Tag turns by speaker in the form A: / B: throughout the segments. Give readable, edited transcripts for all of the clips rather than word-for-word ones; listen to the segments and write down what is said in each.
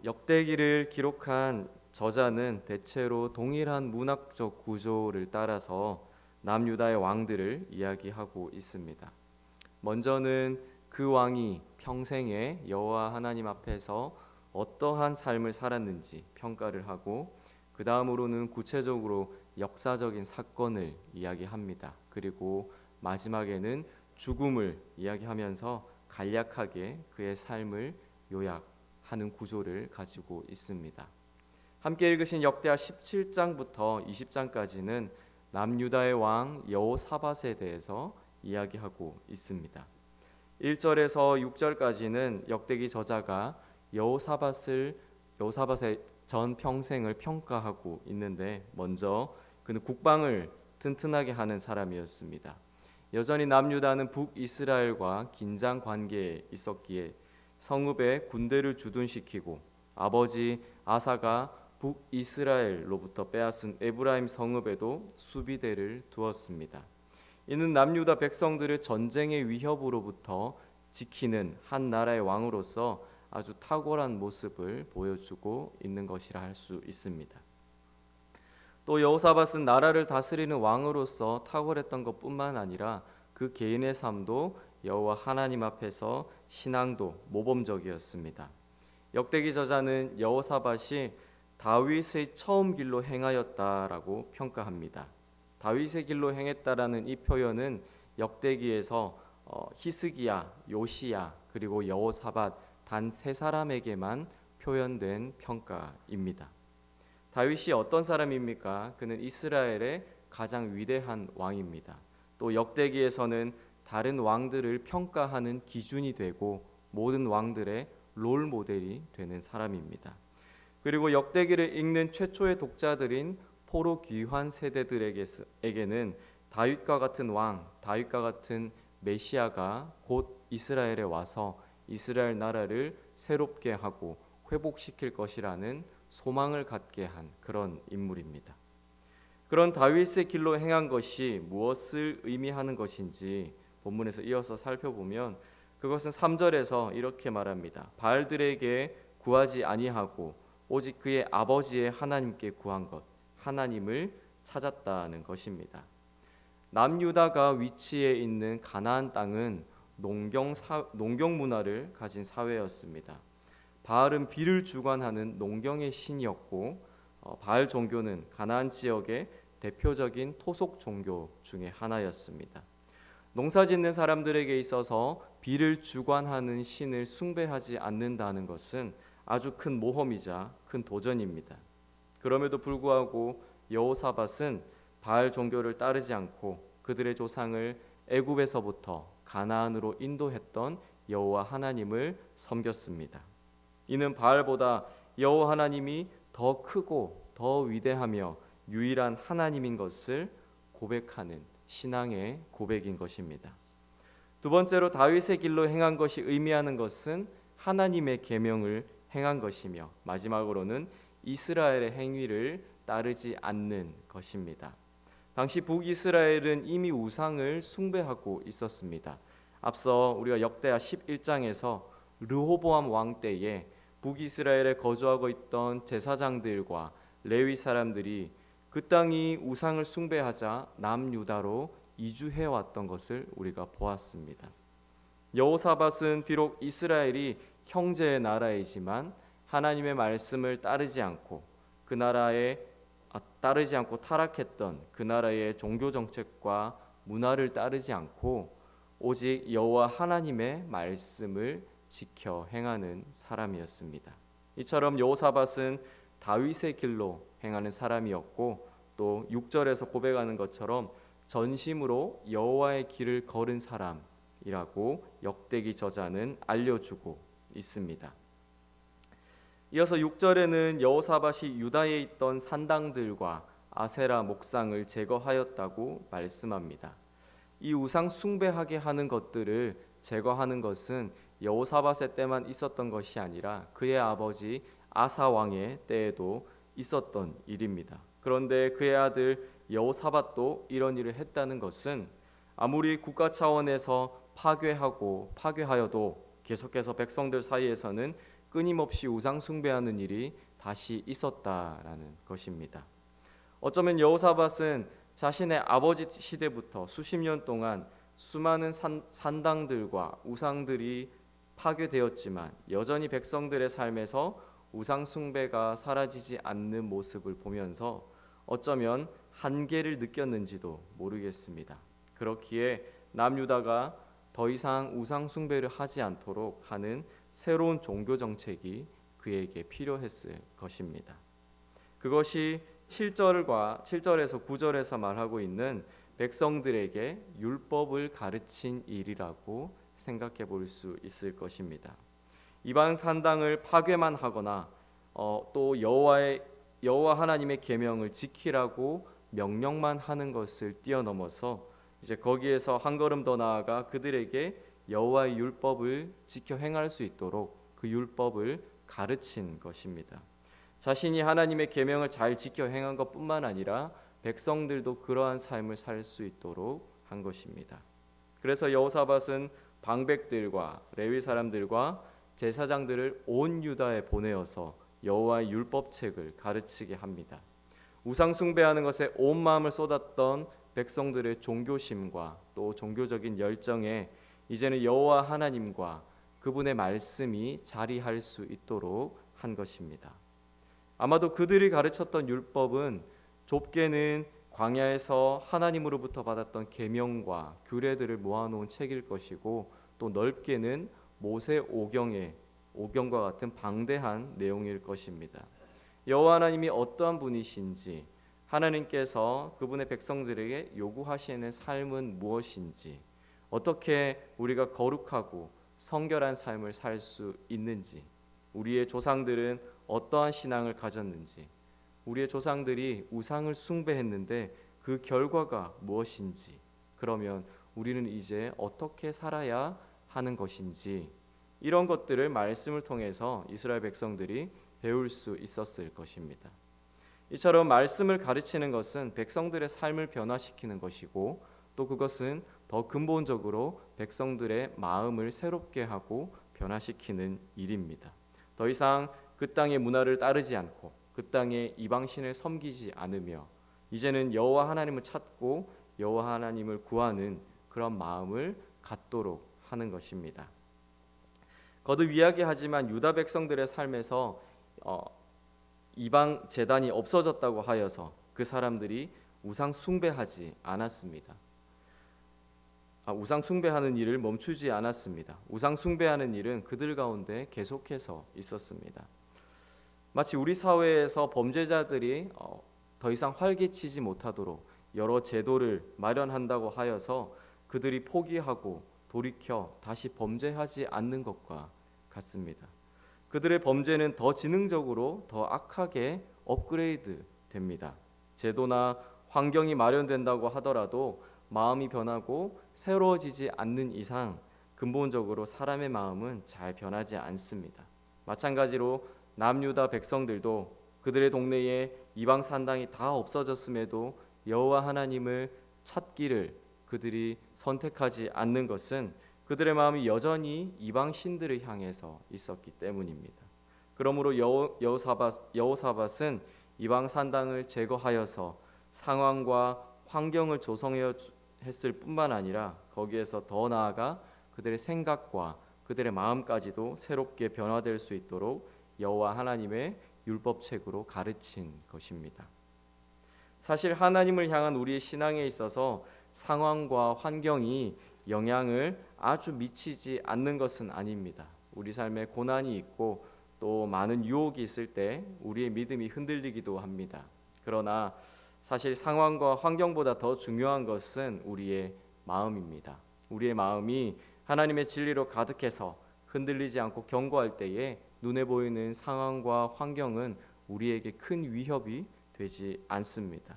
A: 역대기를 기록한 저자는 대체로 동일한 문학적 구조를 따라서 남유다의 왕들을 이야기하고 있습니다. 먼저는 그 왕이 평생에 여호와 하나님 앞에서 어떠한 삶을 살았는지 평가를 하고, 그 다음으로는 구체적으로 역사적인 사건을 이야기합니다. 그리고 마지막에는 죽음을 이야기하면서 간략하게 그의 삶을 요약하는 구조를 가지고 있습니다. 함께 읽으신 역대하 17장부터 20장까지는 남유다의 왕 여호사밧에 대해서 이야기하고 있습니다. 1절에서 6절까지는 역대기 저자가 여호사밧의 전 평생을 평가하고 있는데, 먼저 그는 국방을 튼튼하게 하는 사람이었습니다. 여전히 남유다는 북이스라엘과 긴장 관계에 있었기에 성읍에 군대를 주둔시키고, 아버지 아사가 북이스라엘로부터 빼앗은 에브라임 성읍에도 수비대를 두었습니다. 이는 남유다 백성들을 전쟁의 위협으로부터 지키는 한 나라의 왕으로서 아주 탁월한 모습을 보여주고 있는 것이라 할 수 있습니다. 또 여호사밧은 나라를 다스리는 왕으로서 탁월했던 것뿐만 아니라 그 개인의 삶도 여호와 하나님 앞에서 신앙도 모범적이었습니다. 역대기 저자는 여호사밧이 다윗의 처음 길로 행하였다라고 평가합니다. 다윗의 길로 행했다라는 이 표현은 역대기에서 히스기야, 요시야, 그리고 여호사밧 단 세 사람에게만 표현된 평가입니다. 다윗이 어떤 사람입니까? 그는 이스라엘의 가장 위대한 왕입니다. 또 역대기에서는 다른 왕들을 평가하는 기준이 되고 모든 왕들의 롤 모델이 되는 사람입니다. 그리고 역대기를 읽는 최초의 독자들인 포로 귀환 세대들에게는 다윗과 같은 왕, 다윗과 같은 메시아가 곧 이스라엘에 와서 이스라엘 나라를 새롭게 하고 회복시킬 것이라는 소망을 갖게 한 그런 인물입니다. 그런 다윗의 길로 행한 것이 무엇을 의미하는 것인지 본문에서 이어서 살펴보면, 그것은 3절에서 이렇게 말합니다. 바알들에게 구하지 아니하고 오직 그의 아버지의 하나님께 구한 것, 하나님을 찾았다는 것입니다. 남유다가 위치해 있는 가나안 땅은 농경 문화를 가진 사회였습니다. 바알은 비를 주관하는 농경의 신이었고, 바알 종교는 가나안 지역의 대표적인 토속 종교 중에 하나였습니다. 농사짓는 사람들에게 있어서 비를 주관하는 신을 숭배하지 않는다는 것은 아주 큰 모험이자 큰 도전입니다. 그럼에도 불구하고 여호사밧은 바알 종교를 따르지 않고 그들의 조상을 애굽에서부터 가나안으로 인도했던 여호와 하나님을 섬겼습니다. 이는 바알보다 여호와 하나님이 더 크고 더 위대하며 유일한 하나님인 것을 고백하는 신앙의 고백인 것입니다. 두 번째로 다윗의 길로 행한 것이 의미하는 것은 하나님의 계명을 행한 것이며, 마지막으로는 이스라엘의 행위를 따르지 않는 것입니다. 당시 북이스라엘은 이미 우상을 숭배하고 있었습니다. 앞서 우리가 역대하 11장에서 르호보암 왕 때에 북이스라엘에 거주하고 있던 제사장들과 레위 사람들이 그 땅이 우상을 숭배하자 남유다로 이주해 왔던 것을 우리가 보았습니다. 여호사밧은 비록 이스라엘이 형제의 나라이지만 하나님의 말씀을 따르지 않고 타락했던 그 나라의 종교 정책과 문화를 따르지 않고 오직 여호와 하나님의 말씀을 지켜 행하는 사람이었습니다. 이처럼 여호사밧은 다윗의 길로 행하는 사람이었고, 또 6절에서 고백하는 것처럼 전심으로 여호와의 길을 걸은 사람이라고 역대기 저자는 알려주고 있습니다. 이어서 6절에는 여호사밧이 유다에 있던 산당들과 아세라 목상을 제거하였다고 말씀합니다. 이 우상 숭배하게 하는 것들을 제거하는 것은 여호사밧의 때만 있었던 것이 아니라 그의 아버지 아사 왕의 때에도 있었던 일입니다. 그런데 그의 아들 여호사밧도 이런 일을 했다는 것은 아무리 국가 차원에서 파괴하여도 계속해서 백성들 사이에서는 끊임없이 우상 숭배하는 일이 다시 있었다라는 것입니다. 어쩌면 여호사밧은 자신의 아버지 시대부터 수십 년 동안 수많은 산당들과 우상들이 파괴되었지만 여전히 백성들의 삶에서 우상 숭배가 사라지지 않는 모습을 보면서 어쩌면 한계를 느꼈는지도 모르겠습니다. 그렇기에 남유다가 더 이상 우상 숭배를 하지 않도록 하는 새로운 종교 정책이 그에게 필요했을 것입니다. 그것이 7절에서 9절에서 말하고 있는 백성들에게 율법을 가르친 일이라고 생각해 볼 수 있을 것입니다. 이방 산당을 파괴만 하거나 또 여호와 하나님의 계명을 지키라고 명령만 하는 것을 뛰어넘어서 이제 거기에서 한 걸음 더 나아가 그들에게 여호와의 율법을 지켜 행할 수 있도록 그 율법을 가르친 것입니다. 자신이 하나님의 계명을 잘 지켜 행한 것뿐만 아니라 백성들도 그러한 삶을 살 수 있도록 한 것입니다. 그래서 여호사밧은 방백들과 레위 사람들과 제사장들을 온 유다에 보내어서 여호와의 율법책을 가르치게 합니다. 우상 숭배하는 것에 온 마음을 쏟았던 백성들의 종교심과 또 종교적인 열정에 이제는 여호와 하나님과 그분의 말씀이 자리할 수 있도록 한 것입니다. 아마도 그들이 가르쳤던 율법은 좁게는 광야에서 하나님으로부터 받았던 계명과 규례들을 모아놓은 책일 것이고 또 넓게는 모세 오경과 같은 방대한 내용일 것입니다. 여호와 하나님이 어떠한 분이신지, 하나님께서 그분의 백성들에게 요구하시는 삶은 무엇인지, 어떻게 우리가 거룩하고 성결한 삶을 살 수 있는지, 우리의 조상들은 어떠한 신앙을 가졌는지, 우리의 조상들이 우상을 숭배했는데 그 결과가 무엇인지, 그러면 우리는 이제 어떻게 살아야 하는 것인지, 이런 것들을 말씀을 통해서 이스라엘 백성들이 배울 수 있었을 것입니다. 이처럼 말씀을 가르치는 것은 백성들의 삶을 변화시키는 것이고 또 그것은 더 근본적으로 백성들의 마음을 새롭게 하고 변화시키는 일입니다. 더 이상 그 땅의 문화를 따르지 않고 그 땅의 이방신을 섬기지 않으며 이제는 여호와 하나님을 찾고 여호와 하나님을 구하는 그런 마음을 갖도록 하는 것입니다. 거듭 이야기하지만 유다 백성들의 삶에서 이방 제단이 없어졌다고 하여서 그 사람들이 우상 숭배하지 않았습니다. 우상 숭배하는 일을 멈추지 않았습니다. 우상 숭배하는 일은 그들 가운데 계속해서 있었습니다. 마치 우리 사회에서 범죄자들이 더 이상 활개치지 못하도록 여러 제도를 마련한다고 하여서 그들이 포기하고 돌이켜 다시 범죄하지 않는 것과 같습니다. 그들의 범죄는 더 지능적으로 더 악하게 업그레이드 됩니다. 제도나 환경이 마련된다고 하더라도 마음이 변하고 새로워지지 않는 이상 근본적으로 사람의 마음은 잘 변하지 않습니다. 마찬가지로 남유다 백성들도 그들의 동네에 이방 산당이 다 없어졌음에도 여호와 하나님을 찾기를 그들이 선택하지 않는 것은 그들의 마음이 여전히 이방 신들을 향해서 있었기 때문입니다. 그러므로 여호사밧은 이방 산당을 제거하여서 상황과 환경을 조성해 했을 뿐만 아니라 거기에서 더 나아가 그들의 생각과 그들의 마음까지도 새롭게 변화될 수 있도록 여호와 하나님의 율법책으로 가르친 것입니다. 사실 하나님을 향한 우리의 신앙에 있어서 상황과 환경이 영향을 아주 미치지 않는 것은 아닙니다. 우리 삶에 고난이 있고 또 많은 유혹이 있을 때 우리의 믿음이 흔들리기도 합니다. 그러나 사실 상황과 환경보다 더 중요한 것은 우리의 마음입니다. 우리의 마음이 하나님의 진리로 가득해서 흔들리지 않고 견고할 때에 눈에 보이는 상황과 환경은 우리에게 큰 위협이 되지 않습니다.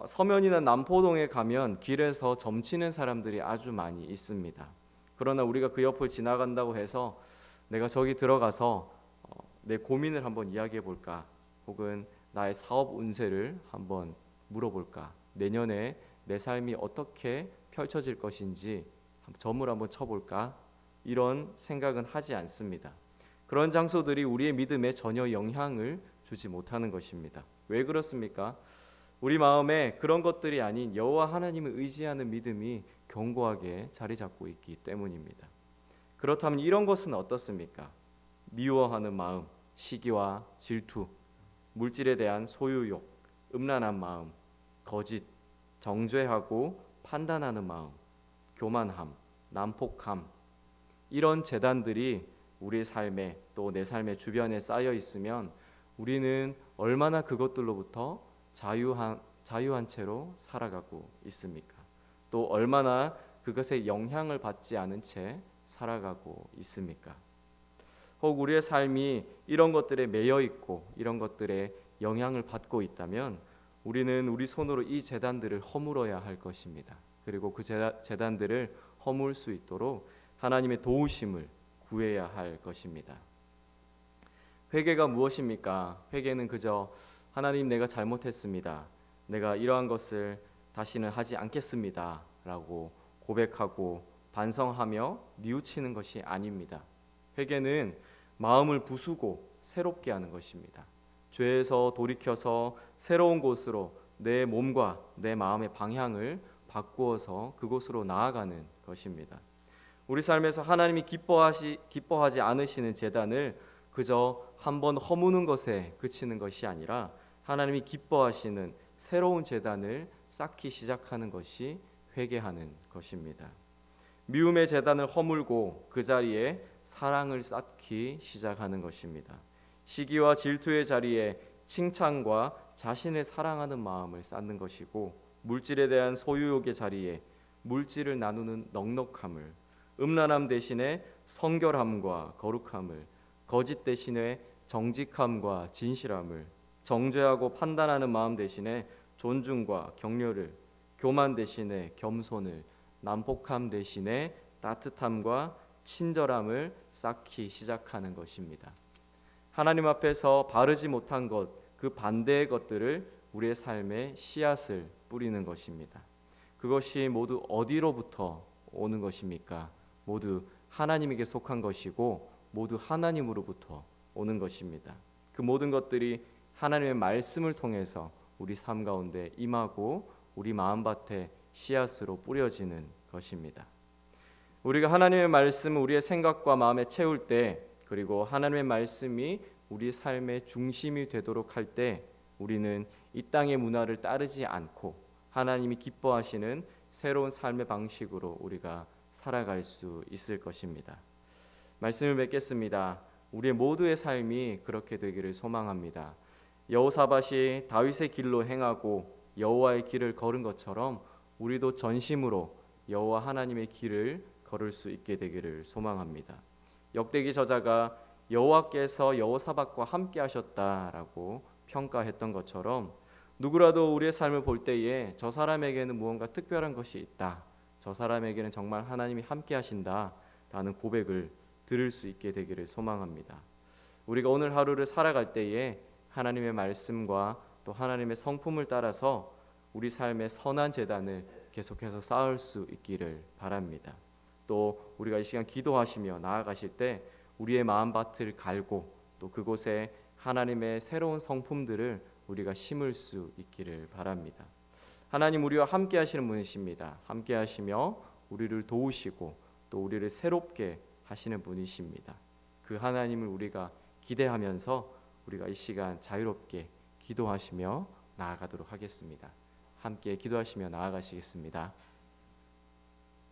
A: 서면이나 남포동에 가면 길에서 점치는 사람들이 아주 많이 있습니다. 그러나 우리가 그 옆을 지나간다고 해서 내가 저기 들어가서 내 고민을 한번 이야기해 볼까, 혹은 나의 사업 운세를 한번 물어볼까, 내년에 내 삶이 어떻게 펼쳐질 것인지 점을 한번 쳐볼까, 이런 생각은 하지 않습니다. 그런 장소들이 우리의 믿음에 전혀 영향을 주지 못하는 것입니다. 왜 그렇습니까? 우리 마음에 그런 것들이 아닌 여호와 하나님을 의지하는 믿음이 견고하게 자리 잡고 있기 때문입니다. 그렇다면 이런 것은 어떻습니까? 미워하는 마음, 시기와 질투, 물질에 대한 소유욕, 음란한 마음, 거짓, 정죄하고 판단하는 마음, 교만함, 난폭함, 이런 재단들이 우리의 삶에 또 내 삶의 주변에 쌓여 있으면 우리는 얼마나 그것들로부터 자유한 채로 살아가고 있습니까? 또 얼마나 그것에 영향을 받지 않은 채 살아가고 있습니까? 혹 우리의 삶이 이런 것들에 매여 있고 이런 것들에 영향을 받고 있다면 우리는 우리 손으로 이 재단들을 허물어야 할 것입니다. 그리고 그 재단들을 허물 수 있도록 하나님의 도우심을 구해야 할 것입니다. 회개가 무엇입니까? 회개는 그저 하나님, 내가 잘못했습니다. 내가 이러한 것을 다시는 하지 않겠습니다. 라고 고백하고 반성하며 뉘우치는 것이 아닙니다. 회개는 마음을 부수고 새롭게 하는 것입니다. 죄에서 돌이켜서 새로운 곳으로 내 몸과 내 마음의 방향을 바꾸어서 그곳으로 나아가는 것입니다. 우리 삶에서 하나님이 기뻐하지 않으시는 제단을 그저 한번 허무는 것에 그치는 것이 아니라 하나님이 기뻐하시는 새로운 제단을 쌓기 시작하는 것이 회개하는 것입니다. 미움의 제단을 허물고 그 자리에 사랑을 쌓기 시작하는 것입니다. 시기와 질투의 자리에 칭찬과 자신을 사랑하는 마음을 쌓는 것이고, 물질에 대한 소유욕의 자리에 물질을 나누는 넉넉함을, 음란함 대신에 성결함과 거룩함을, 거짓 대신에 정직함과 진실함을, 정죄하고 판단하는 마음 대신에 존중과 격려를, 교만 대신에 겸손을, 난폭함 대신에 따뜻함과 친절함을 쌓기 시작하는 것입니다. 하나님 앞에서 바르지 못한 것, 그 반대의 것들을 우리의 삶에 씨앗을 뿌리는 것입니다. 그것이 모두 어디로부터 오는 것입니까? 모두 하나님에게 속한 것이고 모두 하나님으로부터 오는 것입니다. 그 모든 것들이 하나님의 말씀을 통해서 우리 삶 가운데 임하고 우리 마음밭에 씨앗으로 뿌려지는 것입니다. 우리가 하나님의 말씀을 우리의 생각과 마음에 채울 때, 그리고 하나님의 말씀이 우리 삶의 중심이 되도록 할 때, 우리는 이 땅의 문화를 따르지 않고 하나님이 기뻐하시는 새로운 삶의 방식으로 우리가 살아갈 수 있을 것입니다. 말씀을 맺겠습니다. 우리 모두의 삶이 그렇게 되기를 소망합니다. 여호사밧이 다윗의 길로 행하고 여호와의 길을 걸은 것처럼 우리도 전심으로 여호와 하나님의 길을 걸을 수 있게 되기를 소망합니다. 역대기 저자가 여호와께서 여호사밧과 함께 하셨다라고 평가했던 것처럼 누구라도 우리의 삶을 볼 때에 저 사람에게는 무언가 특별한 것이 있다, 저 사람에게는 정말 하나님이 함께 하신다라는 고백을 들을 수 있게 되기를 소망합니다. 우리가 오늘 하루를 살아갈 때에 하나님의 말씀과 또 하나님의 성품을 따라서 우리 삶의 선한 재단을 계속해서 쌓을 수 있기를 바랍니다. 또 우리가 이 시간 기도하시며 나아가실 때 우리의 마음밭을 갈고 또 그곳에 하나님의 새로운 성품들을 우리가 심을 수 있기를 바랍니다. 하나님 우리와 함께 하시는 분이십니다. 함께 하시며 우리를 도우시고 또 우리를 새롭게 하시는 분이십니다. 그 하나님을 우리가 기대하면서 우리가 이 시간 자유롭게 기도하시며 나아가도록 하겠습니다. 함께 기도하시며 나아가시겠습니다.